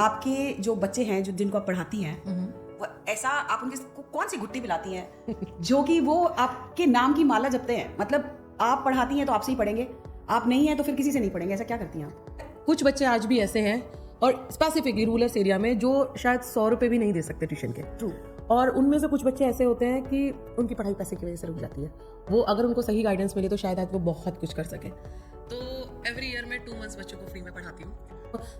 आपके जो बच्चे हैं जो जिनको आप पढ़ाती हैं वो ऐसा आप उनके को कौन सी गुट्टी पिलाती हैं जो कि वो आपके नाम की माला जपते हैं? मतलब आप पढ़ाती हैं तो आपसे ही पढ़ेंगे, आप नहीं हैं तो फिर किसी से नहीं पढ़ेंगे, ऐसा क्या करती हैं आप? कुछ बच्चे आज भी ऐसे हैं और स्पेसिफिकली रूरल एरिया में जो शायद 100 रुपये भी नहीं दे सकते ट्यूशन के। ट्रू। और उनमें से कुछ बच्चे ऐसे होते हैं कि उनकी पढ़ाई पैसे की वजह से रुक जाती है। वो अगर उनको सही गाइडेंस मिले तो शायद आज वो बहुत कुछ कर सके। तो एवरी ईयर मैं 2 मंथ्स बच्चों को फ्री में पढ़ाती हूँ।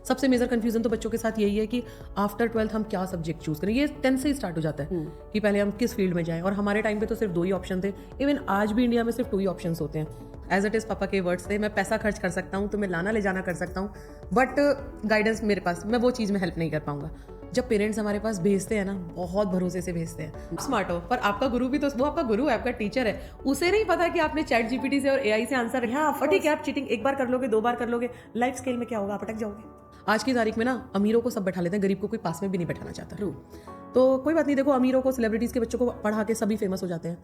सबसे मेजर कंफ्यूजन तो बच्चों के साथ यही है कि आफ्टर 12th हम क्या सब्जेक्ट चूज करें। ये 10th से ही स्टार्ट हो जाता है कि पहले हम किस फील्ड में जाएं। और हमारे टाइम पे तो सिर्फ 2 ही ऑप्शन थे। इवन आज भी इंडिया में सिर्फ 2 ही ऑप्शन होते हैं। एज इट इज़ पापा के वर्ड्स थे, मैं पैसा खर्च कर सकता हूँ, तो मैं लाना ले जाना कर सकता हूँ, बट गाइडेंस मेरे पास, मैं वो चीज़ में हेल्प नहीं कर पाऊंगा। जब पेरेंट्स हमारे पास भेजते हैं ना, बहुत भरोसे से भेजते हैं। स्मार्ट हो, पर आपका गुरु भी तो वो आपका गुरु है, आपका टीचर है। उसे नहीं पता कि आपने चैट जीपीटी से और एआई से आंसर रखा। और ठीक है, आप चीटिंग एक बार कर लोगे, 2 बार कर लोगे, लाइफ स्केल में क्या होगा, आप अटक जाओगे। आज की तारीख में ना अमीरों को सब बैठा लेते हैं, गरीब को कोई पास में भी नहीं बैठाना चाहता। तो कोई बात नहीं, देखो अमीरों को, सेलिब्रिटीज के बच्चों को पढ़ा के सभी फेमस हो जाते हैं।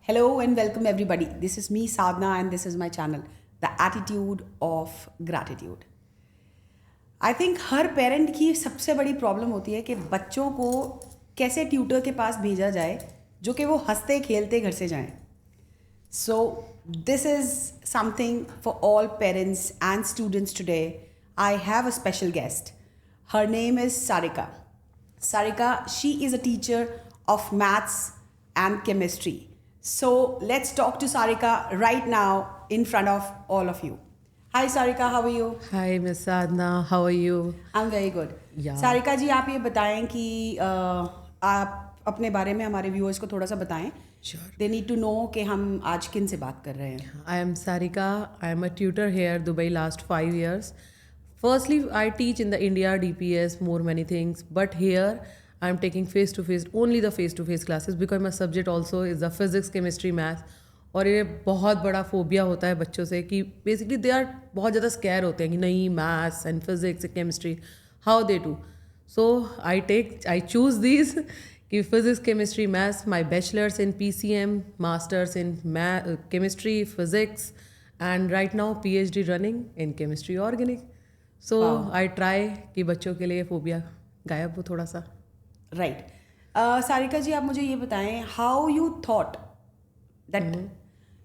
Hello and welcome everybody. This is me Sadhna and this is my channel, The Attitude of Gratitude. I think her parent की सबसे बड़ी प्रॉब्लम होती है कि बच्चों को कैसे ट्यूटर के पास भेजा जाए जो कि वो हंसते खेलते घर से जाएं. So this is something for all parents and students today. I have a special guest. Her name is Sarika. Sarika, she is a teacher of maths and chemistry. So let's talk to Sarika right now in front of all of you. Hi Sarika, how are you? Hi Miss Sadhna, how are you? I'm very good. Yeah. Sarika जी, आप ये बताएं कि आप अपने बारे में हमारे viewers को थोड़ा सा बताएं. Sure. They need to know कि हम आज किन से बात कर रहे हैं. I am Sarika. I am a tutor here Dubai last 5 years. Firstly, I teach in the India DPS, more many things, but here I am taking face-to-face, only the face-to-face classes because my subject also is the physics, chemistry, math. और ये बहुत बड़ा phobia होता है बच्चों से कि basically they are बहुत ज़्यादा स्कैर होते हैं कि नहीं, maths and physics and chemistry, how they do. So I choose these कि physics, chemistry, maths, my bachelors in PCM, masters in chemistry, physics, and right now PhD running in chemistry organic. So I try कि बच्चों के लिए phobia गायब हो थोड़ा सा. Right. Sarika जी, आप मुझे ये बताएं, how you thought that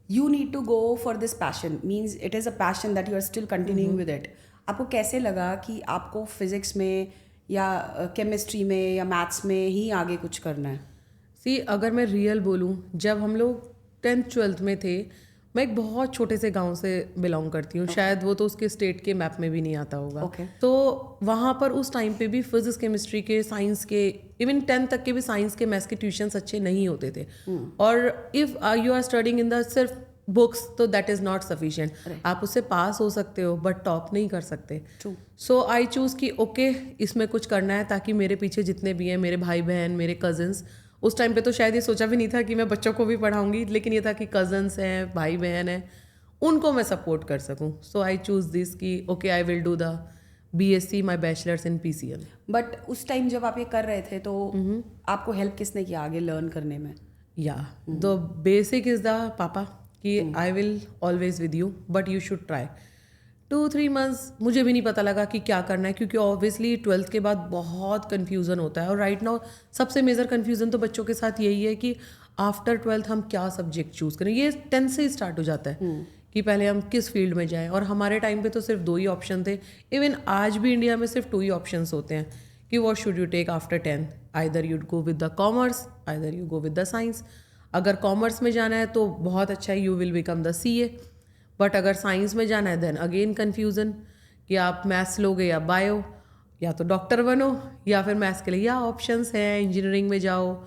you need to go for this passion, means it is a passion that you are still continuing with it. आपको कैसे लगा कि आपको फिजिक्स में या केमिस्ट्री में या मैथ्स में ही आगे कुछ करना है? सी, अगर मैं रियल बोलूँ, जब हम लोग 10th 12th में थे, मैं एक बहुत छोटे से गांव से बिलोंग करती हूँ. शायद वो तो उसके स्टेट के मैप में भी नहीं आता होगा. तो वहाँ पर उस टाइम पे भी फिजिक्स, केमिस्ट्री के, साइंस के, इवन 10th तक के भी साइंस के, मैथ्स के ट्यूशन्स अच्छे नहीं होते थे. और if you are studying in the सिर्फ बुक्स, तो दैट इज़ नॉट सफिशिएंट. आप उससे पास हो सकते हो बट टॉप नहीं कर सकते. सो आई चूज़ कि ओके, इसमें कुछ करना है ताकि मेरे पीछे जितने भी हैं, मेरे भाई बहन, मेरे कज़न्स, उस टाइम पे तो शायद ये सोचा भी नहीं था कि मैं बच्चों को भी पढ़ाऊंगी, लेकिन ये था कि कज़न्स हैं, भाई बहन हैं, उनको मैं सपोर्ट कर सकूं. सो आई चूज़ दिस कि okay, I will do the BSc, my bachelors in PCM. But उस टाइम जब आप ये कर रहे थे तो आपको हेल्प किसने किया आगे लर्न करने में? या द बेसिक इज़ द पापा कि I will always with you but you should try. 2-3 months मुझे भी नहीं पता लगा कि क्या करना है, क्योंकि ऑब्वियसली 12th के बाद बहुत कन्फ्यूज़न होता है. और राइट नाउ सबसे मेजर कन्फ्यूज़न तो बच्चों के साथ यही है कि आफ्टर 12th हम क्या सब्जेक्ट चूज़ करें. ये 10th से ही स्टार्ट हो जाता है कि पहले हम किस फील्ड में जाएं. और हमारे टाइम पे तो सिर्फ 2 ही ऑप्शन थे. इवन आज भी इंडिया में सिर्फ 2 ही ऑप्शन होते हैं कि what should you take after 10. Either you go with the commerce, either you go with the science. अगर कॉमर्स में जाना है तो बहुत अच्छा है, you will become the CA. But अगर साइंस में जाना है देन अगेन कन्फ्यूज़न कि आप मैथ्स लोगे या बायो, या तो डॉक्टर बनो, या फिर मैथ्स के लिए या ऑप्शंस हैं, इंजीनियरिंग में जाओ,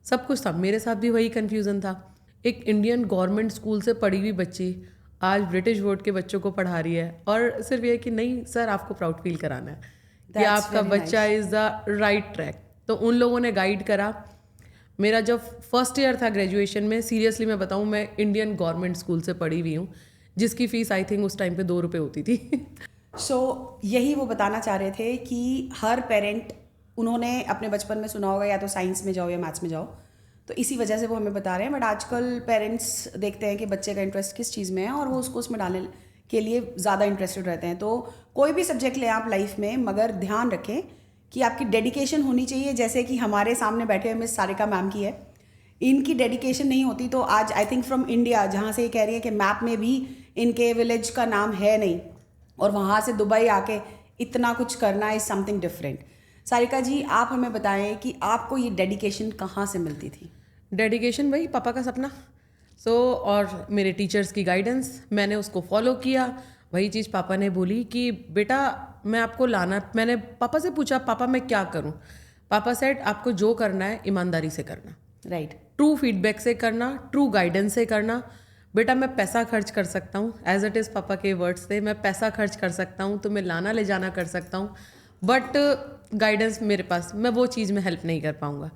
सब कुछ था. मेरे साथ भी वही कन्फ्यूज़न था. एक इंडियन गवर्नमेंट स्कूल से पढ़ी हुई बच्ची आज ब्रिटिश बोर्ड के बच्चों को पढ़ा रही है, और सिर्फ ये कि नहीं सर, आपको प्राउड फील कराना है कि आपका बच्चा इज़ द राइट ट्रैक. तो उन लोगों ने गाइड करा. मेरा जब फर्स्ट ईयर था ग्रेजुएशन में, सीरियसली मैं बताऊँ, मैं इंडियन गवर्नमेंट स्कूल से पढ़ी हुई हूँ, जिसकी फ़ीस आई थिंक उस टाइम पे 2 रुपये होती थी. सो यही वो बताना चाह रहे थे कि हर पेरेंट, उन्होंने अपने बचपन में सुना होगा या तो साइंस में जाओ या मैथ्स में जाओ. तो तो इसी वजह से वो हमें बता रहे हैं। बट आजकल पेरेंट्स देखते हैं कि बच्चे का इंटरेस्ट किस चीज़ में है और वो उसको उसमें डालने के लिए ज़्यादा इंटरेस्टेड रहते हैं। तो कोई भी सब्जेक्ट लें आप लाइफ में, मगर ध्यान रखें कि आपकी डेडिकेशन होनी चाहिए। जैसे कि हमारे सामने बैठे हुए मिस सारिका मैम की है, इनकी डेडिकेशन नहीं होती तो आज आई थिंक फ्रॉम इंडिया, जहाँ से ये कह रही है कि मैप में भी इनके विलेज का नाम है नहीं, और वहाँ से दुबई आके इतना कुछ करना इज़ समथिंग डिफरेंट। सारिका जी, आप हमें बताएं कि आपको ये डेडिकेशन कहाँ से मिलती थी? डेडिकेशन वही पापा का सपना। और मेरे टीचर्स की गाइडेंस, मैंने उसको फॉलो किया। वही चीज़ पापा ने बोली कि बेटा मैं आपको लाना, मैंने पापा से पूछा पापा मैं क्या करूं? पापा सेड आपको जो करना है ईमानदारी से करना, राइट, ट्रू फीडबैक से करना, ट्रू गाइडेंस से करना। बेटा मैं पैसा खर्च कर सकता हूँ, एज इट इज़ पापा के वर्ड्स थे, मैं पैसा खर्च कर सकता हूँ, तो मैं लाना ले जाना कर सकता हूँ, बट गाइडेंस मेरे पास, मैं वो चीज़ में हेल्प नहीं कर पाऊँगा।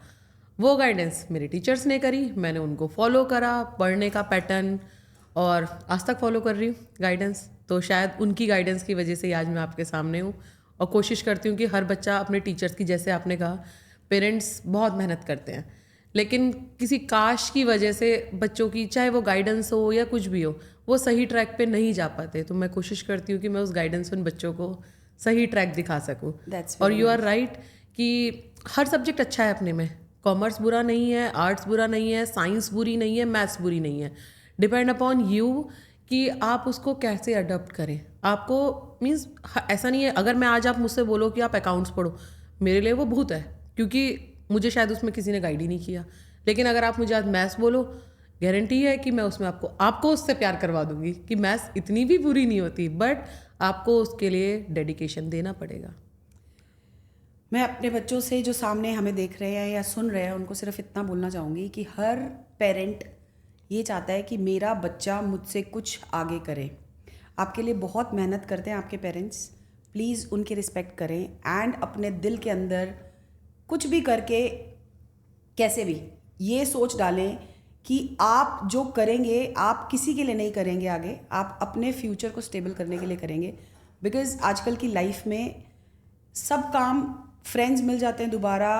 वो गाइडेंस मेरे टीचर्स ने करी, मैंने उनको फॉलो करा, पढ़ने का पैटर्न, और आज तक फॉलो कर रही हूँ गाइडेंस। तो शायद उनकी गाइडेंस की वजह से आज मैं आपके सामने हूँ, और कोशिश करती हूँ कि हर बच्चा अपने टीचर्स की, जैसे आपने कहा पेरेंट्स बहुत मेहनत करते हैं, लेकिन किसी काश की वजह से बच्चों की, चाहे वो गाइडेंस हो या कुछ भी हो, वो सही ट्रैक पे नहीं जा पाते। तो मैं कोशिश करती हूँ कि मैं उस गाइडेंस उन बच्चों को सही ट्रैक दिखा सकूँ। और यू आर राइट कि हर सब्जेक्ट अच्छा है अपने में, कॉमर्स बुरा नहीं है, आर्ट्स बुरा नहीं है, साइंस बुरी नहीं है, मैथ्स बुरी नहीं है। डिपेंड अपॉन यू कि आप उसको कैसे अडॉप्ट करें। आपको मीन्स ऐसा नहीं है, अगर मैं आज आप मुझसे बोलो कि आप अकाउंट्स पढ़ो, मेरे लिए वो भूत है, क्योंकि मुझे शायद उसमें किसी ने गाइड ही नहीं किया। लेकिन अगर आप मुझे आज मैथ्स बोलो, गारंटी है कि मैं उसमें आपको उससे प्यार करवा दूंगी कि मैथ्स इतनी भी बुरी नहीं होती, बट आपको उसके लिए डेडिकेशन देना पड़ेगा। मैं अपने बच्चों से जो सामने हमें देख रहे हैं या सुन रहे हैं, उनको सिर्फ इतना बोलना चाहूँगी कि हर पेरेंट ये चाहता है कि मेरा बच्चा मुझसे कुछ आगे करे। आपके लिए बहुत मेहनत करते हैं आपके पेरेंट्स, प्लीज़ उनकी रिस्पेक्ट करें, एंड अपने दिल के अंदर कुछ भी करके कैसे भी ये सोच डालें कि आप जो करेंगे आप किसी के लिए नहीं करेंगे आगे, आप अपने फ्यूचर को स्टेबल करने के लिए करेंगे। बिकॉज़ आजकल की लाइफ में सब काम, फ्रेंड्स मिल जाते हैं दोबारा,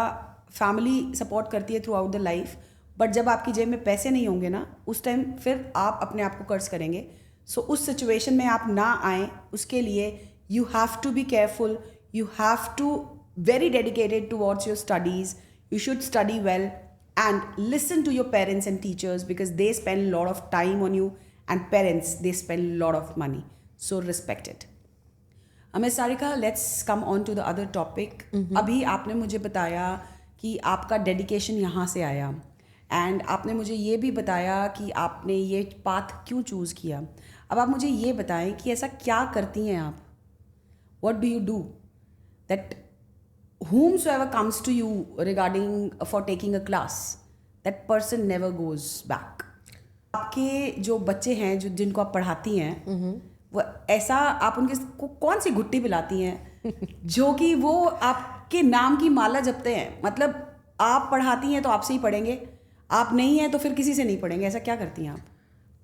फैमिली सपोर्ट करती है through out the life, but जब आपकी जेब में पैसे नहीं होंगे ना, उस टाइम फिर आप अपने आप को कर्ज करेंगे। सो उस सिचुएशन में आप ना आएँ, उसके लिए you have to be careful, you have to very dedicated towards your studies. You should study well and listen to your parents and teachers because they spend a lot of time on you, and parents, they spend a lot of money. So respect it. Ms. Sarika, let's come on to the other topic. अभी आपने मुझे बताया कि आपका dedication यहाँ से आया, and आपने मुझे ये भी बताया कि आपने ये पाथ क्यों चूज़ किया। अब आप मुझे ये बताएं कि ऐसा क्या करती हैं आप, what do you do that whomsoever comes to you regarding for taking a class, that person never goes back. आपके जो बच्चे हैं जो जिनको आप पढ़ाती हैं, वो ऐसा आप उनके को कौन सी घुट्टी पिलाती हैं जो कि वो आपके नाम की माला जपते हैं? मतलब आप पढ़ाती हैं तो आपसे ही पढ़ेंगे, आप नहीं हैं तो फिर किसी से नहीं पढ़ेंगे, ऐसा क्या करती हैं आप?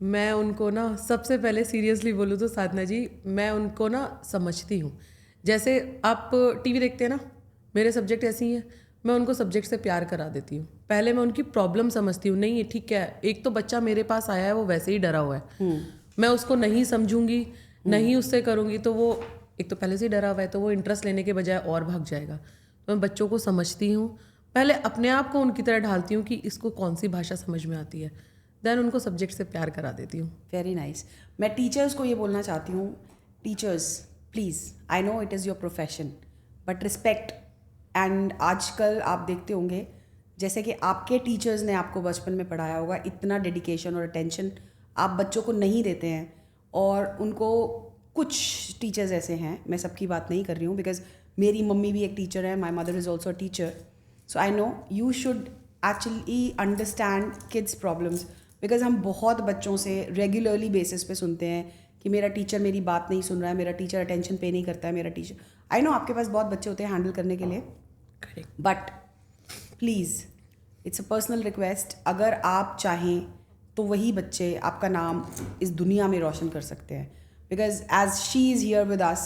मैं उनको ना, सबसे पहले सीरियसली बोलूँ तो साधना जी, मैं उनको ना समझती हूँ। जैसे आप टीवी देखते हैं ना, मेरे सब्जेक्ट ऐसी हैं, मैं उनको सब्जेक्ट से प्यार करा देती हूँ। पहले मैं उनकी प्रॉब्लम समझती हूँ, नहीं ये ठीक है, एक तो बच्चा मेरे पास आया है वो वैसे ही डरा हुआ है, मैं उसको नहीं समझूंगी, नहीं उससे करूँगी तो वो एक तो पहले से ही डरा हुआ है, तो वो इंटरेस्ट लेने के बजाय और भाग जाएगा। तो मैं बच्चों को समझती हूँ, पहले अपने आप को उनकी तरह ढालती हूँ कि इसको कौन सी भाषा समझ में आती है, देन उनको सब्जेक्ट से प्यार करा देती हूँ। Very nice. मैं टीचर्स को ये बोलना चाहती हूँ, teachers please, I know it is your profession, but respect. And आजकल आप देखते होंगे जैसे कि आपके टीचर्स ने आपको बचपन में पढ़ाया होगा, इतना डेडिकेशन और अटेंशन आप बच्चों को नहीं देते हैं। और उनको कुछ टीचर्स ऐसे हैं, मैं सबकी बात नहीं कर रही हूँ, बिकॉज मेरी मम्मी भी एक टीचर है, my mother is also a teacher, so I know you should actually understand kids problems. Because हम बहुत बच्चों से रेगुलरली बेसिस पे सुनते हैं कि मेरा टीचर मेरी बात नहीं सुन रहा है, मेरा टीचर अटेंशन पे नहीं करता है, मेरा टीचर, आई नो आपके पास बहुत बच्चे होते हैं हैंडल करने के लिए, but please it's a personal request, अगर आप चाहें तो वही बच्चे आपका नाम इस दुनिया में रोशन कर सकते हैं। Because as she is here with us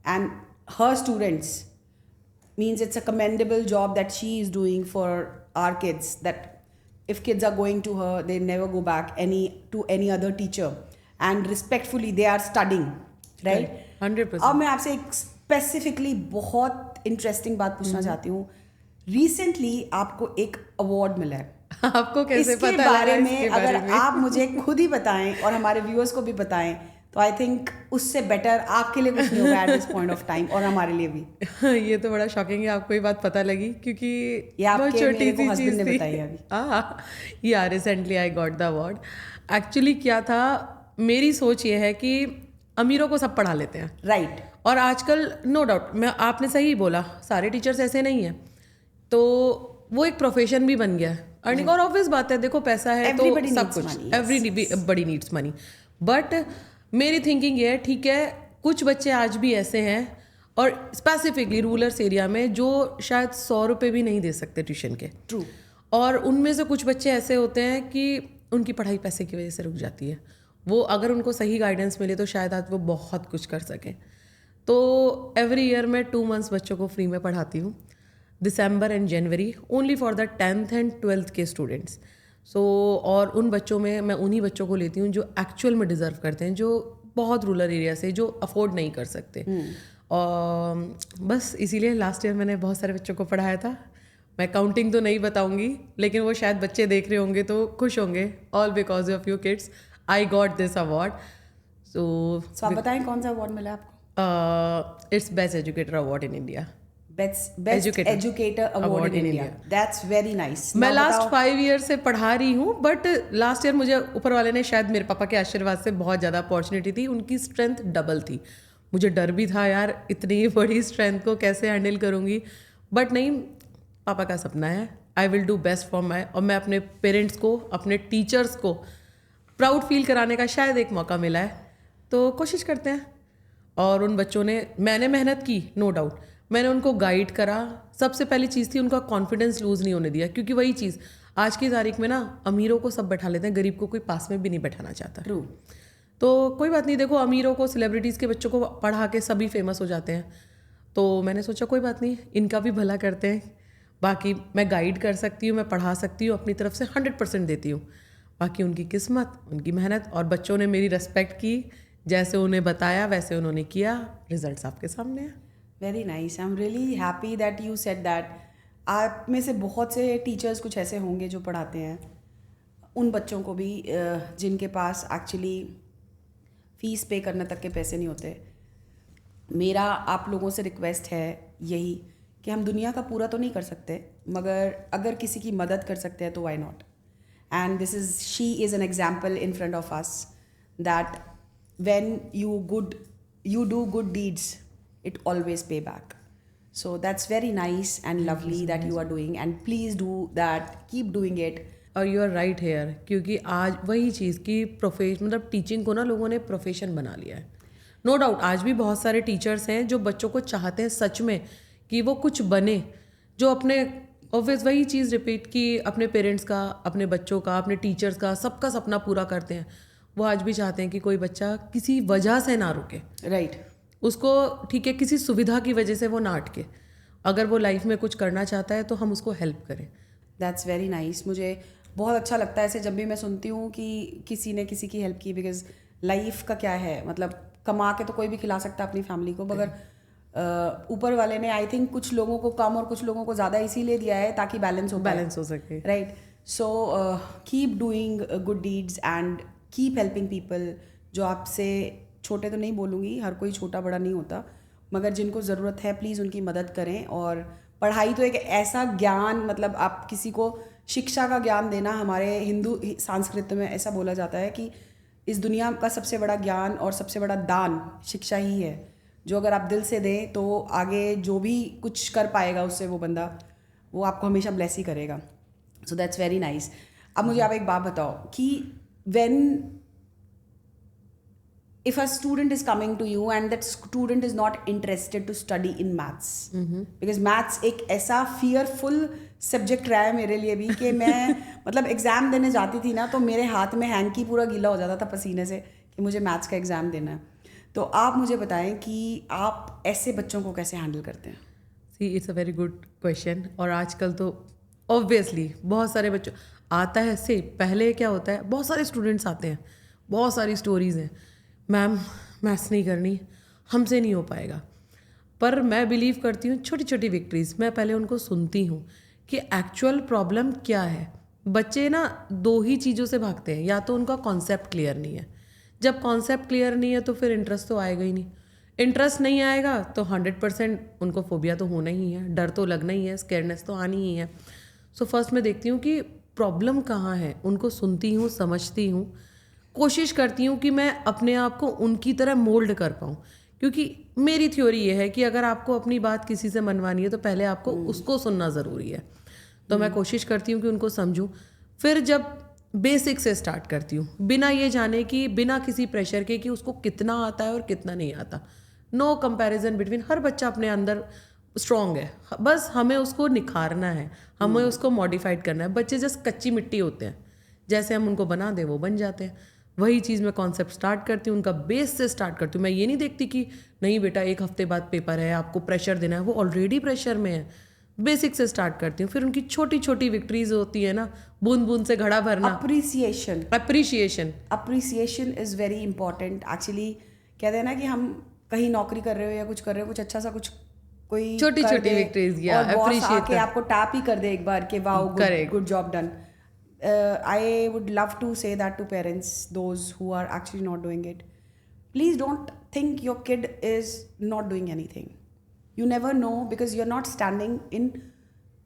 and her students means it's a commendable job that she is doing for our kids, that if kids are going to her, they never go back to any other teacher, and respectfully they are studying, right? 100%. अब मैं आपसे एक specifically बहुत interesting बात पूछना चाहती हूँ. Recently आपको एक अवार्ड मिला है. आपको कैसे इसके पता बारे लगा में इसके अगर बारे में? आप मुझे खुद ही बताएं और हमारे व्यूअर्स को भी बताएं, तो आई थिंक उससे बेटर आपके लिए कुछ नहीं होगा at this point of time, और हमारे लिए भी. ये तो बड़ा शॉकिंग है, आपको ये बात पता लगी क्योंकि ये आपके बहुत छोटी मेरे को सी husband चीज ने थी. बताई अभी. या recently I got the award. Actually क्या था, मेरी सोच ये है कि अमीरों को सब पढ़ा लेते हैं, राइट. और आजकल नो डाउट मैं आपने सही बोला, सारे टीचर्स ऐसे नहीं हैं, तो वो एक प्रोफेशन भी बन गया है अर्निंग. और ऑब्वियस बात है, देखो पैसा है तो Everybody सब needs कुछ, money, yes, everybody needs money. But मेरी थिंकिंग ये है, ठीक है कुछ बच्चे आज भी ऐसे हैं, और स्पेसिफिकली रूरल एरिया में, जो शायद 100 रुपये भी नहीं दे सकते ट्यूशन के. ट्रू. और उनमें से कुछ बच्चे ऐसे होते हैं कि उनकी पढ़ाई पैसे की वजह से रुक जाती है. वो अगर उनको सही गाइडेंस मिले तो शायद आज वो बहुत कुछ कर सकें. तो एवरी ईयर मैं 2 मंथ्स बच्चों को फ्री में पढ़ाती हूँ, December and January, only for the 10th and 12th के स्टूडेंट्स. सो और उन बच्चों में मैं उन्हीं बच्चों को लेती हूँ जो एक्चुअल में डिज़र्व करते हैं, जो बहुत रूरल एरिया से, जो अफोर्ड नहीं कर सकते. और बस इसीलिए लास्ट ईयर मैंने बहुत सारे बच्चों को पढ़ाया था. मैं काउंटिंग तो नहीं बताऊंगी, लेकिन वो शायद बच्चे देख रहे होंगे तो खुश होंगे. All because of you kids I got this award. So आप बताएं कौन सा अवार्ड मिला आपको? It's best educator award in India. Best educator award in India. That's very nice. मैं लास्ट 5 ईयर से पढ़ा रही हूँ, बट लास्ट ईयर मुझे ऊपर वाले ने, शायद मेरे पापा के आशीर्वाद से, बहुत ज़्यादा अपॉर्चुनिटी थी. उनकी स्ट्रेंथ डबल थी. मुझे डर भी था यार, इतनी बड़ी स्ट्रेंथ को कैसे हैंडल करूँगी, बट नहीं, पापा का सपना है. आई will do best for my, और मैं अपने पेरेंट्स को, अपने टीचर्स को प्राउड फील कराने का शायद एक मौका मिला है, तो कोशिश करते हैं. और उन बच्चों ने, मैंने मेहनत की नो डाउट, मैंने उनको गाइड करा. सबसे पहली चीज़ थी उनका कॉन्फिडेंस लूज़ नहीं होने दिया, क्योंकि वही चीज़ आज की तारीख में ना, अमीरों को सब बैठा लेते हैं, गरीब को कोई पास में भी नहीं बैठाना चाहता. ट्रू. तो कोई बात नहीं, देखो अमीरों को, सेलिब्रिटीज़ के बच्चों को पढ़ा के सभी फेमस हो जाते हैं. तो मैंने सोचा कोई बात नहीं, इनका भी भला करते हैं. बाकी मैं गाइड कर सकती हूँ, मैं पढ़ा सकती हूँ, अपनी तरफ से 100% देती हूँ. बाकी उनकी किस्मत, उनकी मेहनत, और बच्चों ने मेरी रेस्पेक्ट की, जैसे उन्हें बताया वैसे उन्होंने किया. रिजल्ट्स आपके सामने हैं. Very nice. I am really happy that you said that. आप में से बहुत से टीचर्स कुछ ऐसे होंगे जो पढ़ाते हैं उन बच्चों को भी जिनके पास एक्चुअली फ़ीस पे करने तक के पैसे नहीं होते. मेरा आप लोगों से रिक्वेस्ट है यही कि हम दुनिया का पूरा तो नहीं कर सकते, मगर अगर किसी की मदद कर सकते हैं तो why not. And this is, she is an example in front of us that when you do good deeds, it always pay back. So that's very nice and lovely that you are doing, and please do that, keep doing it. और you are right hair, क्योंकि आज वही चीज़ की profession, मतलब teaching को ना लोगों ने प्रोफेशन बना लिया है. नो डाउट आज भी बहुत सारे टीचर्स हैं जो बच्चों को चाहते हैं सच में कि वो कुछ बने, जो अपने ऑब्वियस वही चीज़ रिपीट की, अपने पेरेंट्स का, अपने बच्चों का, अपने टीचर्स का, सबका सपना पूरा करते हैं. वो आज भी चाहते हैं कि कोई बच्चा किसी वजह से ना रुके. राइट. उसको ठीक है, किसी सुविधा की वजह से वो ना अटके. अगर वो लाइफ में कुछ करना चाहता है तो हम उसको हेल्प करें. That's very nice. मुझे बहुत अच्छा लगता है ऐसे जब भी मैं सुनती हूँ कि किसी ने किसी की हेल्प की, बिकॉज लाइफ का क्या है, मतलब कमा के तो कोई भी खिला सकता है अपनी फैमिली को, मगर ऊपर वाले ने आई थिंक कुछ लोगों को कम और कुछ लोगों को ज़्यादा इसीलिए दिया है ताकि बैलेंस हो सके. Right. So keep doing good deeds and keep helping people. जो आपसे छोटे तो नहीं बोलूँगी, हर कोई छोटा बड़ा नहीं होता, मगर जिनको ज़रूरत है प्लीज़ उनकी मदद करें. और पढ़ाई तो एक ऐसा ज्ञान, मतलब आप किसी को शिक्षा का ज्ञान देना, हमारे हिंदू संस्कृत में ऐसा बोला जाता है कि इस दुनिया का सबसे बड़ा ज्ञान और सबसे बड़ा दान शिक्षा ही है, जो अगर आप दिल से दें तो आगे जो भी कुछ कर पाएगा उससे वो बंदा, वो आपको हमेशा ब्लेस ही करेगा. So that's very nice. अब मुझे आप एक बात बताओ कि when if a student is coming to you and that student is not interested to study in maths, because maths एक ऐसा fearful subject रहा है मेरे लिए भी कि मैं मतलब एग्ज़ाम देने जाती थी ना तो मेरे हाथ में हैंकी पूरा गीला हो जाता था पसीने से कि मुझे मैथ्स का एग्ज़ाम देना है. तो आप मुझे बताएं कि आप ऐसे बच्चों को कैसे हैंडल करते हैं. See, it's a very good question. और आजकल तो ऑब्वियसली बहुत सारे बच्चों, आता है से पहले क्या होता है, बहुत सारे स्टूडेंट्स आते हैं, बहुत सारी स्टोरीज हैं, मैम मैथ्स नहीं करनी, हमसे नहीं हो पाएगा। पर मैं बिलीव करती हूँ छोटी छोटी विक्ट्रीज, मैं पहले उनको सुनती हूँ कि एक्चुअल प्रॉब्लम क्या है। बच्चे ना दो ही चीज़ों से भागते हैं, या तो उनका कॉन्सेप्ट क्लियर नहीं है, जब कॉन्सेप्ट क्लियर नहीं है तो फिर इंटरेस्ट तो आएगा ही नहीं, इंटरेस्ट नहीं आएगा तो 100% उनको फोबिया तो होना ही है, डर तो लगना ही है, स्केयरनेस तो आनी ही है। सो फर्स्ट मैं देखती हूँ कि प्रॉब्लम कहाँ है, उनको सुनती हूँ, समझती हूँ, कोशिश करती हूँ कि मैं अपने आप को उनकी तरह मोल्ड कर पाऊँ। क्योंकि मेरी थ्योरी ये है कि अगर आपको अपनी बात किसी से मनवानी है तो पहले आपको उसको सुनना ज़रूरी है। तो मैं कोशिश करती हूँ कि उनको समझूं। फिर जब बेसिक से स्टार्ट करती हूँ, बिना ये जाने कि, बिना किसी प्रेशर के कि उसको कितना आता है और कितना नहीं आता, नो कंपैरिजन बिटवीन, हर बच्चा अपने अंदर स्ट्रॉन्ग है, बस हमें उसको निखारना है, हमें उसको मॉडिफाइड करना है। बच्चे जस्ट कच्ची मिट्टी होते हैं, जैसे हम उनको बना दें वो बन जाते हैं। वही चीज़ मैं कॉन्सेप्ट स्टार्ट करती हूँ, उनका बेस से स्टार्ट करती हूँ। मैं ये नहीं देखती कि नहीं बेटा 1 हफ्ते बाद पेपर है, आपको प्रेशर देना है, वो ऑलरेडी प्रेशर में है। बेसिक से स्टार्ट करती हूँ, फिर उनकी छोटी छोटी विक्ट्रीज होती है ना, बूंद बूंद से घड़ा भरना। Appreciation is very important actually. कहते हैं ना कि हम कहीं नौकरी कर रहे हो या कुछ कर रहे हो, कुछ अच्छा सा कुछ कोई छोटी छोटी विक्ट्रीज, या अप्रिशिएट के आपको टैप ही कर दे एक बार कि wow good job done. I would love to say that to parents, those who are actually not doing it. Please don't think your kid is not doing anything. You never know, because you're not standing in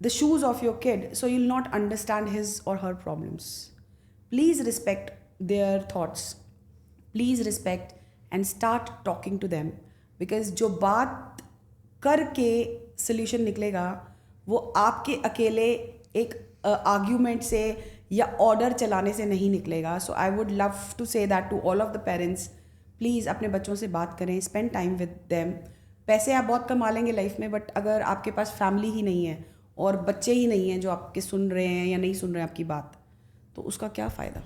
the shoes of your kid, so you'll not understand his or her problems. Please respect their thoughts. Please respect and start talking to them, because जो बात करके solution निकलेगा वो आपके अकेले एक argument से या ऑर्डर चलाने से नहीं निकलेगा। So I would love to say that to all of the parents, please अपने बच्चों से बात करें, स्पेंड टाइम विद देम। पैसे आप बहुत कमा लेंगे लाइफ में, बट अगर आपके पास फैमिली ही नहीं है और बच्चे ही नहीं हैं जो आपके सुन रहे हैं या नहीं सुन रहे हैं आपकी बात, तो उसका क्या फ़ायदा।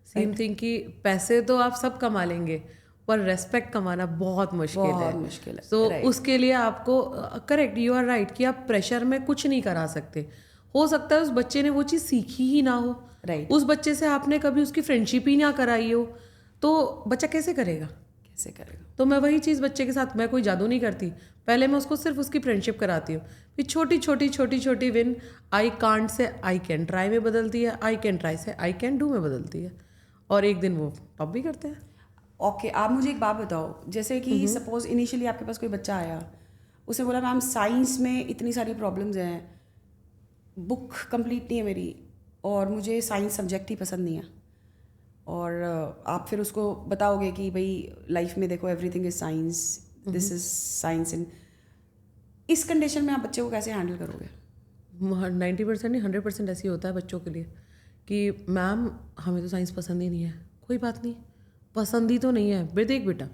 सेम थिंग कि पैसे तो आप सब कमा लेंगे, पर रेस्पेक्ट कमाना बहुत मुश्किल है। तो उसके लिए आपको करेक्ट, यू आर राइट, कि आप प्रेशर में कुछ नहीं करा सकते। हो सकता है उस बच्चे ने वो चीज़ सीखी ही ना हो, राइट। उस बच्चे से आपने कभी उसकी फ्रेंडशिप ही ना कराई हो, तो बच्चा कैसे करेगा। तो मैं वही चीज़ बच्चे के साथ, मैं कोई जादू नहीं करती, पहले मैं उसको सिर्फ उसकी फ्रेंडशिप कराती हूँ। फिर छोटी छोटी win I can't say I can try में बदलती है, आई कैन ट्राई से आई कैन डू में बदलती है, और एक दिन वो टॉप भी करते हैं। ओके, आप मुझे एक बात बताओ, जैसे कि सपोज इनिशियली आपके पास कोई बच्चा आया, उसने बोला मैम साइंस में इतनी सारी प्रॉब्लम्स हैं, बुक कंप्लीट नहीं है मेरी, और मुझे साइंस सब्जेक्ट ही पसंद नहीं है, और आप फिर उसको बताओगे कि भाई लाइफ में देखो everything is science, this is science. In इस कंडीशन में आप बच्चे को कैसे हैंडल करोगे। 90% नहीं 100% ऐसे ही होता है बच्चों के लिए कि मैम हमें तो साइंस पसंद ही नहीं है। कोई बात नहीं, पसंद ही तो नहीं है। देख बेटा,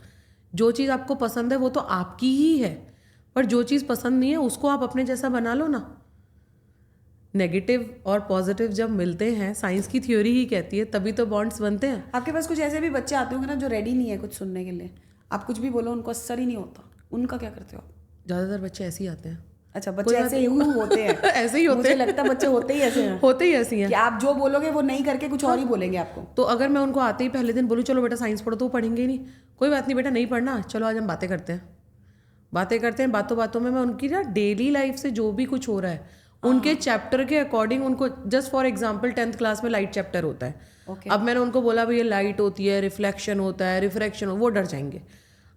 जो चीज़ आपको पसंद है वो तो आपकी ही है, पर जो चीज़ पसंद नहीं है उसको आप अपने जैसा बना लो ना। नेगेटिव और पॉजिटिव जब मिलते हैं, साइंस की थ्योरी ही कहती है, तभी तो बॉन्ड्स बनते हैं। आपके पास कुछ ऐसे भी बच्चे आते होंगे ना जो रेडी नहीं है कुछ सुनने के लिए, आप कुछ भी बोलो उनको असर ही नहीं होता, उनका क्या करते हो आप। ज़्यादातर बच्चे ऐसे ही आते हैं। अच्छा, बच्चे ऐसे ही होते हैं। ऐसे ही होते मुझे लगता है बच्चे होते ही ऐसे हैं। होते ही ऐसे हैं कि आप जो बोलोगे वो नहीं करके कुछ और ही बोलेंगे आपको। तो अगर मैं उनको आते ही पहले दिन बोलूँ चलो बेटा साइंस पढ़ो, तो वो पढ़ेंगे ही नहीं। कोई बात नहीं बेटा, नहीं पढ़ना, चलो आज हम बातें करते हैं। बातों बातों में मैं उनकी ना डेली लाइफ से जो भी कुछ हो रहा है उनके चैप्टर के अकॉर्डिंग उनको, just for example 10th class में लाइट चैप्टर होता है। अब मैंने उनको बोला भाई ये लाइट होती है, रिफ्लेक्शन होता है, रिफ्रैक्शन, वो डर जाएंगे।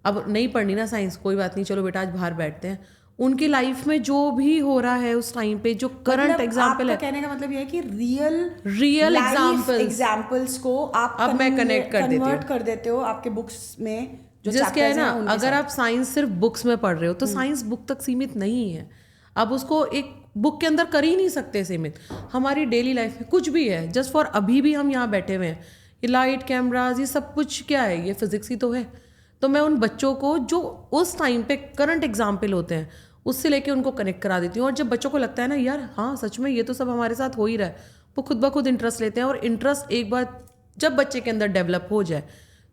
अब नहीं पढ़नी ना साइंस, कोई बात नहीं, चलो बेटा आज बाहर बैठते हैं। उनकी लाइफ में जो भी हो रहा है उस टाइम पे, जो करंट एग्जाम्पल है, कहने का मतलब ये है कि रियल एग्जाम्पल्स को आप अब मैं कन्वर्ट कर देते हो आपके बुक्स में। जिसके है ना, अगर आप साइंस सिर्फ बुक्स में पढ़ रहे हो तो साइंस बुक तक सीमित नहीं है। अब उसको एक बुक के अंदर कर ही नहीं सकते सीमित। हमारी डेली लाइफ में कुछ भी है, जस्ट फॉर अभी भी हम यहाँ बैठे हुए हैं, ये लाइट, कैमराज, ये सब कुछ क्या है, ये फिजिक्स ही तो है। तो मैं उन बच्चों को जो उस टाइम पे करंट एग्जाम्पल होते हैं उससे लेके उनको कनेक्ट करा देती हूँ। और जब बच्चों को लगता है ना यार हाँ सच में ये तो सब हमारे साथ हो ही रहा है, वो खुद ब खुद इंटरेस्ट लेते हैं। और इंटरेस्ट एक बार जब बच्चे के अंदर डेवलप हो जाए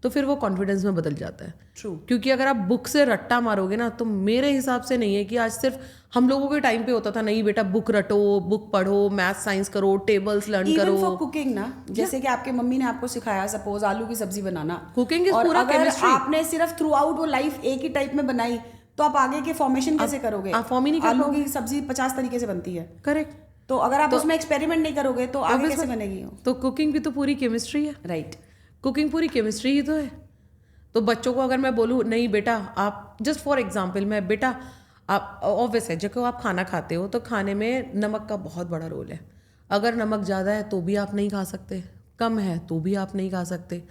तो फिर वो कॉन्फिडेंस में बदल जाता है। ट्रू। क्योंकि अगर आप बुक से रट्टा मारोगे ना, तो मेरे हिसाब से नहीं है कि आज सिर्फ हम लोगों के टाइम पे होता था, नहीं बेटा बुक रटो, बुक पढ़ो, मैथ साइंस करो, टेबल्स लर्न करो। इवन फॉर कुकिंग ना, जैसे कि आपके मम्मी ने आपको सिखाया सपोज आलू की सब्जी बनाना, कुकिंग इज और पूरा अगर केमिस्ट्री। आपने सिर्फ थ्रू आउट वो लाइफ एक ही टाइप में बनाई, तो आप आगे के फॉर्मेशन कैसे करोगे? आप फॉर्म ही नहीं कर आलू की सब्जी 50 तरीके से बनती है, करेक्ट। तो अगर आप उसमें एक्सपेरिमेंट नहीं करोगे तो आगे कैसे बनेगी? तो कुकिंग भी तो पूरी केमिस्ट्री है। राइट। कुकिंग पूरी केमिस्ट्री ही तो है। तो बच्चों को अगर मैं बोलूँ नहीं बेटा आप, जस्ट फॉर एग्जांपल मैं, बेटा आप ऑब्वियस है जब आप खाना खाते हो तो खाने में नमक का बहुत बड़ा रोल है। अगर नमक ज़्यादा है तो भी आप नहीं खा सकते, कम है तो भी आप नहीं खा सकते,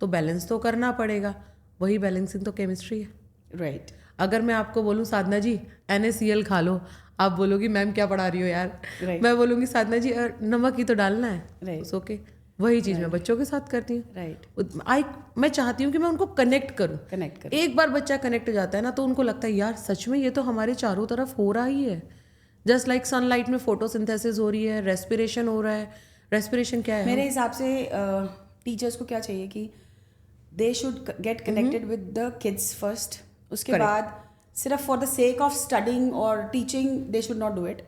तो बैलेंस तो करना पड़ेगा। वही बैलेंसिंग तो केमिस्ट्री है। राइट। अगर मैं आपको बोलूँ साधना जी NaCl खा लो, आप बोलोगी मैम क्या पढ़ा रही हो यार। Right. मैं बोलूँगी साधना जी नमक ही तो डालना है। Right. ओके, वही चीज़ मैं बच्चों के साथ करती हूँ। राइट। मैं चाहती हूँ कि मैं उनको कनेक्ट करूँ। कनेक्ट कर। एक बार बच्चा कनेक्ट हो जाता है ना, तो उनको लगता है यार सच में ये तो हमारे चारों तरफ हो रहा ही है। जस्ट लाइक सनलाइट में फोटोसिंथेसिस हो रही है, रेस्पिरेशन हो रहा है। रेस्पिरेशन क्या है? मेरे हिसाब से टीचर्स को क्या चाहिए कि they should get connected with the kids first, उसके बाद सिर्फ for the sake of studying और teaching they should not do it.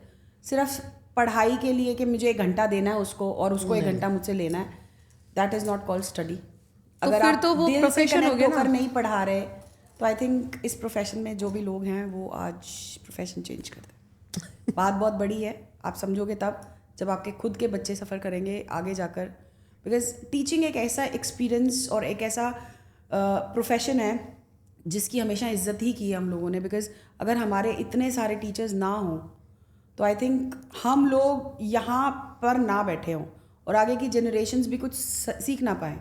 सिर्फ पढ़ाई के लिए कि मुझे 1 घंटा देना है उसको और उसको 1 घंटा मुझसे लेना है, that is not called study. अगर फिर आप तो वो दिल से प्रोफेशन हो कनेक्ट गया होकर ना। नहीं पढ़ा रहे, तो आई थिंक इस प्रोफेशन में जो भी लोग हैं वो आज प्रोफेशन चेंज कर दें। बात बहुत बड़ी है, आप समझोगे तब जब आपके खुद के बच्चे सफ़र करेंगे आगे जाकर। बिकॉज टीचिंग एक ऐसा एक्सपीरियंस और एक ऐसा प्रोफेशन है जिसकी हमेशा इज्जत ही की है हम लोगों ने। बिकॉज अगर हमारे इतने सारे टीचर्स ना हों तो आई थिंक हम लोग यहाँ पर ना बैठे हों और आगे की जनरेशन्स भी कुछ सीख ना पाएँ।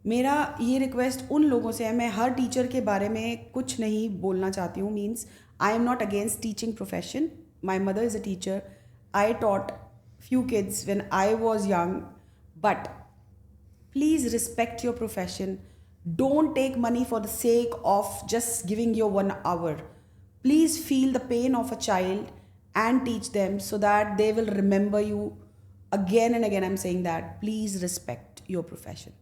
मेरा ये रिक्वेस्ट उन लोगों से है, मैं हर टीचर के बारे में कुछ नहीं बोलना चाहती हूँ। Means I am not against teaching profession, my mother is a teacher, I taught few kids when I was young, but please respect your profession. Don't take money for the sake of just giving your 1 hour. Please feel the pain of a child and teach them so that they will remember you again and again. I'm saying that please respect your profession.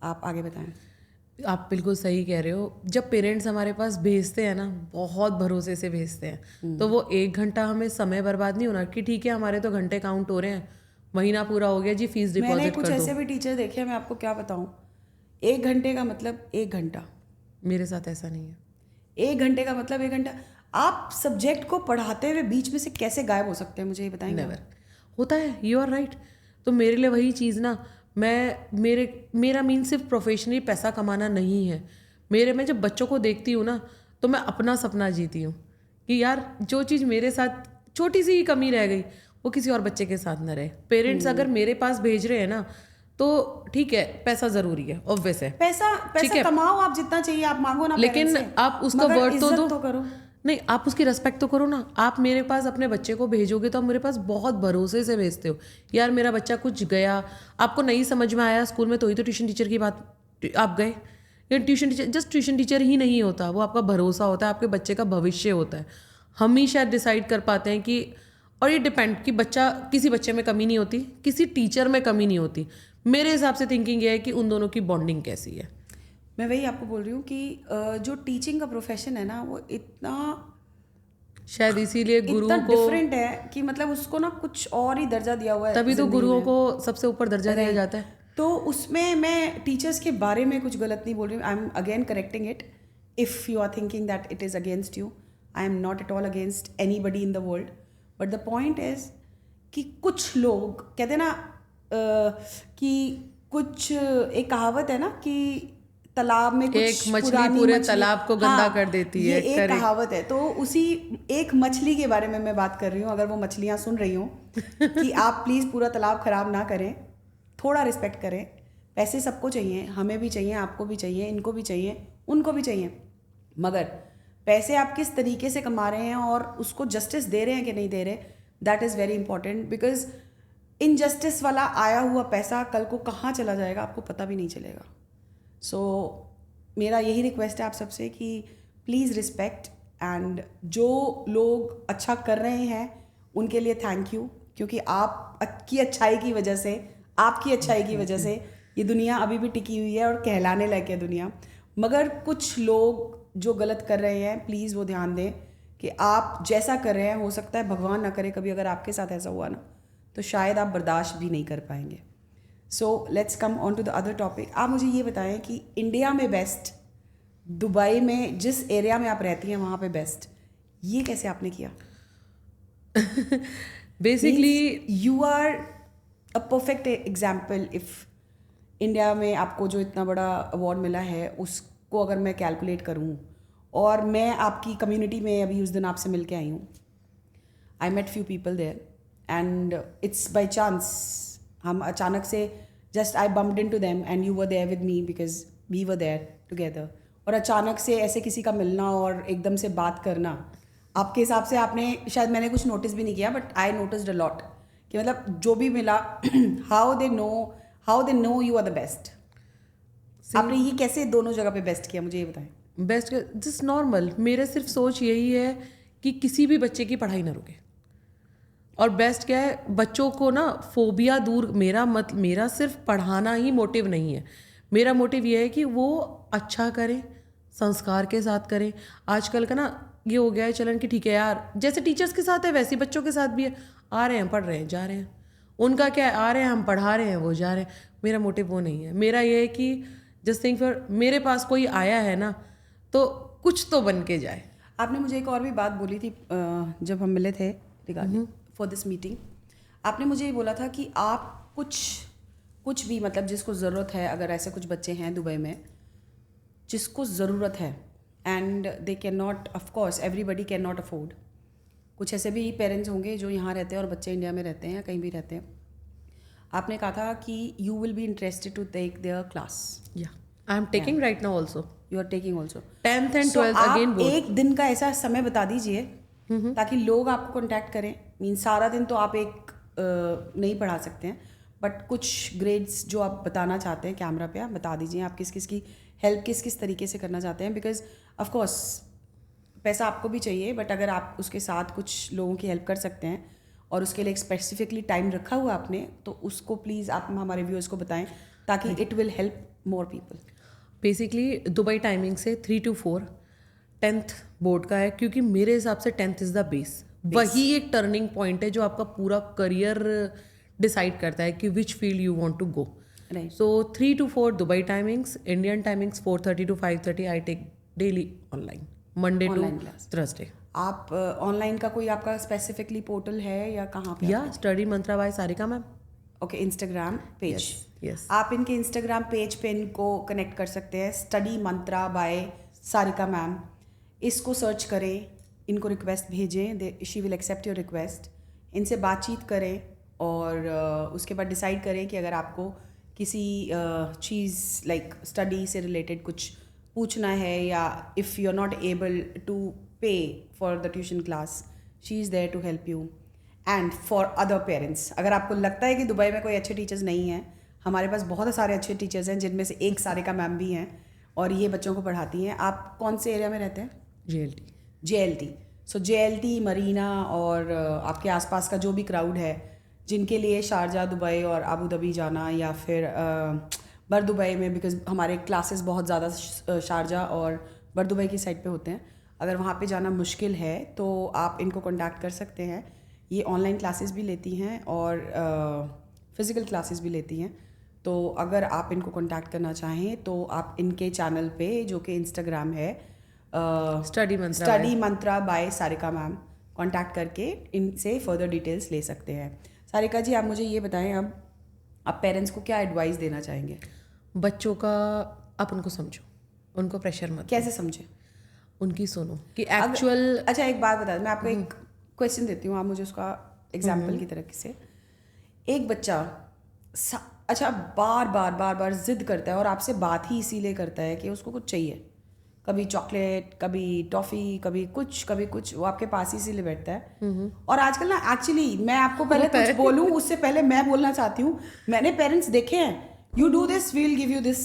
आप आगे बताएं। आप बिल्कुल सही कह रहे हो। जब पेरेंट्स हमारे पास भेजते हैं ना, बहुत भरोसे से भेजते हैं, तो वो 1 घंटा हमें समय बर्बाद नहीं होना कि ठीक है हमारे तो घंटे काउंट हो रहे हैं, महीना पूरा हो गया जी, फीस डिपॉजिट कर दो। मैंने कुछ ऐसे भी टीचर देखे हैं, मैं आपको क्या बताऊं, 1 घंटे का मतलब 1 घंटा। मेरे साथ ऐसा नहीं है। 1 घंटे का मतलब 1 घंटा। आप सब्जेक्ट को पढ़ाते हुए बीच में से कैसे गायब हो सकते हैं, मुझे ये बताएंगे? नेवर होता है, यू आर राइट। तो मेरे लिए वही चीज़ ना, मेरा मीन सिर्फ प्रोफेशनली पैसा कमाना नहीं है। मैं जब बच्चों को देखती हूँ ना, तो मैं अपना सपना जीती हूँ कि यार जो चीज़ मेरे साथ छोटी सी ही कमी रह गई वो किसी और बच्चे के साथ ना रहे। पेरेंट्स अगर मेरे पास भेज रहे हैं ना, तो ठीक है पैसा ज़रूरी है, ऑब्वियस है। पैसा कमाओ, आप जितना चाहिए आप मांगो ना, लेकिन आप उसका वर्थ तो दो। तो करो। नहीं, आप उसकी रेस्पेक्ट तो करो ना। आप मेरे पास अपने बच्चे को भेजोगे तो आप मेरे पास बहुत भरोसे से भेजते हो, यार मेरा बच्चा कुछ गया, आपको नहीं समझ में आया स्कूल में, तो ही तो ट्यूशन टीचर की बात आप गए। या tuition teacher just tuition teacher ही नहीं होता, वो आपका भरोसा होता है, आपके बच्चे का भविष्य होता है। हम ही शायद डिसाइड कर पाते हैं कि, और ये डिपेंड कि बच्चा, किसी बच्चे में कमी नहीं होती, किसी टीचर में कमी नहीं होती। मेरे हिसाब से थिंकिंग ये है कि उन दोनों की बॉन्डिंग कैसी है। मैं वही आपको बोल रही हूँ कि जो टीचिंग का प्रोफेशन है ना, वो इतना शायद इसीलिए गुरु को डिफरेंट है कि मतलब उसको ना कुछ और ही दर्जा दिया हुआ है। तभी तो गुरुओं को सबसे ऊपर दर्जा दिया जाता है। तो उसमें मैं टीचर्स के बारे में कुछ गलत नहीं बोल रही हूँ, I am again correcting it. If you are thinking that it is against you, I am not at all against anybody in the world, but the point is कि कुछ लोग कहते हैं ना कि कुछ, एक कहावत है ना कि तालाब में कुछ एक मछली पूरे तालाब को गंदा कर देती है। ये एक कहावत है। तो उसी एक मछली के बारे में मैं बात कर रही हूँ। अगर वो मछलियाँ सुन रही हूँ कि आप प्लीज़ पूरा तालाब ख़राब ना करें, थोड़ा रिस्पेक्ट करें। पैसे सबको चाहिए, हमें भी चाहिए, आपको भी चाहिए, इनको भी चाहिए, उनको भी चाहिए, मगर पैसे आप किस तरीके से कमा रहे हैं और उसको जस्टिस दे रहे हैं कि नहीं दे रहे, that is very important. Because injustice वाला आया हुआ पैसा कल को कहाँ चला जाएगा आपको पता भी नहीं चलेगा। सो मेरा यही रिक्वेस्ट है आप सबसे कि प्लीज़ रिस्पेक्ट, एंड जो लोग अच्छा कर रहे हैं उनके लिए थैंक यू, क्योंकि आपकी अच्छाई की वजह से, आपकी अच्छाई की वजह से ये दुनिया अभी भी टिकी हुई है और कहलाने लायक है दुनिया। मगर कुछ लोग जो गलत कर रहे हैं, प्लीज़ वो ध्यान दें कि आप जैसा कर रहे हैं, हो सकता है भगवान ना करे कभी अगर आपके साथ ऐसा हुआ ना, तो शायद आप बर्दाश्त भी नहीं कर पाएंगे। So let's come on to the other topic. आप मुझे ये बताएं कि इंडिया में बेस्ट, दुबई में जिस एरिया में आप रहती हैं वहाँ पे बेस्ट, ये कैसे आपने किया? Basically you are a perfect example. If India में आपको जो इतना बड़ा अवार्ड मिला है उसको अगर मैं कैलकुलेट करूँ, और मैं आपकी कम्युनिटी में अभी उस दिन आपसे मिल के आई हूँ, I met few people there and it's by chance, हम अचानक से just I bumped into them and you were there with me because we were there together. और अचानक से ऐसे किसी का मिलना और एकदम से बात करना, आपके हिसाब से आपने शायद, मैंने कुछ नोटिस भी नहीं किया but I noticed a lot कि मतलब जो भी मिला how they know you are the best. आपने ये कैसे दोनों जगह पे बेस्ट किया, मुझे ये बताएं। बेस्ट जस्ट नॉर्मल, मेरा सिर्फ सोच यही है कि किसी भी बच्चे की पढ़ाई ना रुके। और बेस्ट क्या है, बच्चों को ना फोबिया दूर, मेरा सिर्फ पढ़ाना ही मोटिव नहीं है। मेरा मोटिव ये है कि वो अच्छा करें, संस्कार के साथ करें। आजकल का ना ये हो गया है चलन कि ठीक है यार, जैसे टीचर्स के साथ है वैसे बच्चों के साथ भी है, आ रहे हैं पढ़ रहे हैं जा रहे हैं, उनका क्या है, आ रहे हैं हम पढ़ा रहे हैं वो जा रहे हैं। मेरा मोटिव वो नहीं है। मेरा ये है कि जस्ट थिंक फॉर, मेरे पास कोई आया है ना तो कुछ तो बन के जाए। आपने मुझे एक और भी बात बोली थी जब हम मिले थे रिगार्डिंग फॉर दिस मीटिंग। आपने मुझे ये बोला था कि आप कुछ भी, मतलब जिसको ज़रूरत है, अगर ऐसे कुछ बच्चे हैं दुबई में जिसको ज़रूरत है and they can not, of course everybody can not afford, कुछ ऐसे भी पेरेंट्स होंगे जो यहाँ रहते हैं और बच्चे इंडिया में रहते हैं या कहीं भी रहते हैं। आपने कहा था कि you will be interested to take their class. या I am taking right now also, you are taking also 10th and 12th आप अगेन बोर्ड। एक दिन का ऐसा समय बता दीजिए ताकि लोग आपको कांटेक्ट करें। मीन सारा दिन तो आप एक नहीं पढ़ा सकते हैं, बट कुछ ग्रेड्स जो आप बताना चाहते हैं कैमरा पे आप बता दीजिए, आप किस किस की हेल्प किस तरीके से करना चाहते हैं। बिकॉज ऑफ कोर्स पैसा आपको भी चाहिए, बट अगर आप उसके साथ कुछ लोगों की हेल्प कर सकते हैं और उसके लिए एक स्पेसिफिकली टाइम रखा हुआ आपने, तो उसको प्लीज़ आप हमारे व्यूअर्स को बताएं ताकि it will help more people. Basically Dubai timing से 3 to 4 10th बोर्ड का है, क्योंकि मेरे हिसाब से 10th इज़ द बेस। वही एक टर्निंग पॉइंट है जो आपका पूरा करियर डिसाइड करता है कि which field you want to go. Right. So 3 to 4 Dubai timings, Indian timings 4:30 to 5:30 I take daily online, Monday to Online class. Thursday. आप ऑनलाइन का कोई आपका स्पेसिफिकली पोर्टल है या कहाँ पे? या Study Mantra by Sarika ma'am. Okay, Instagram page. Yes आप इनके इंस्टाग्राम पेज पे इनको कनेक्ट कर सकते हैं, study Mantra by Sarika ma'am. इसको सर्च करें, इनको रिक्वेस्ट भेजें, she will accept your request. इनसे बातचीत करें और उसके बाद डिसाइड करें कि अगर आपको किसी चीज़ लाइक स्टडी से रिलेटेड कुछ पूछना है, या if you are not able to pay for the tuition class, she is there to help you. And for other parents, अगर आपको लगता है कि दुबई में कोई अच्छे टीचर्स नहीं हैं, हमारे पास बहुत सारे अच्छे टीचर्स हैं जिनमें से एक सारिका मैम भी हैं और ये बच्चों को पढ़ाती हैं। आप कौन से एरिया में रहते हैं? JLT। सो JLT, मरीना और आपके आसपास का जो भी क्राउड है जिनके लिए शारजा, दुबई और अबू धाबी जाना, या फिर बर दुबई में, बिकॉज हमारे क्लासेस बहुत ज़्यादा शारजा और बर दुबई की साइड पे होते हैं, अगर वहाँ पे जाना मुश्किल है तो आप इनको कॉन्टैक्ट कर सकते हैं। ये ऑनलाइन क्लासेस भी लेती हैं और फिज़िकल क्लासेस भी लेती हैं। तो अगर आप इनको कॉन्टैक्ट करना चाहें तो आप इनके चैनल पे, जो कि इंस्टाग्राम है study Mantra by Sarika ma'am, contact करके इनसे फर्दर डिटेल्स ले सकते हैं। सारिका जी, आप मुझे ये बताएं, अब आप पेरेंट्स को क्या एडवाइस देना चाहेंगे? बच्चों का आप उनको समझो, उनको प्रेशर मत। कैसे समझें? उनकी सुनो कि एक्चुअल। अच्छा, एक बात बता, मैं आपको एक क्वेश्चन देती हूँ, आप मुझे उसका एग्जाम्पल की तरह से। एक बच्चा अच्छा बार बार जिद करता है और आपसे बात ही इसीलिए करता है कि उसको कुछ चाहिए, कभी चॉकलेट, कभी टॉफ़ी, कभी कुछ, वो आपके पास ही इसीलिए बैठता है। और आजकल ना, एक्चुअली मैं आपको पहले कुछ बोलूँ उससे पहले मैं बोलना चाहती हूँ, मैंने पेरेंट्स देखे हैं, you do this we will give you this,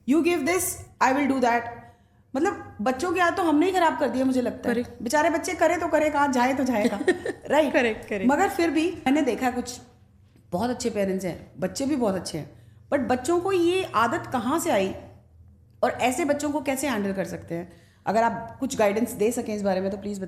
you give this I will do that. मतलब बच्चों की आदत तो हमने ही खराब कर दिया, मुझे लगता है। बेचारे बच्चे करे तो करे, कहाँ जाए तो जाएगा। Right, correct. मगर फिर भी मैंने देखा कुछ बहुत अच्छे पेरेंट्स हैं, बच्चे भी बहुत अच्छे हैं, बट बच्चों को ये आदत कहाँ से आई और ऐसे बच्चों को कैसे हैंडल कर सकते हैं? अगर आप कुछ गाइडेंस दे सकें इस बारे में तो प्लीज़ बताइए।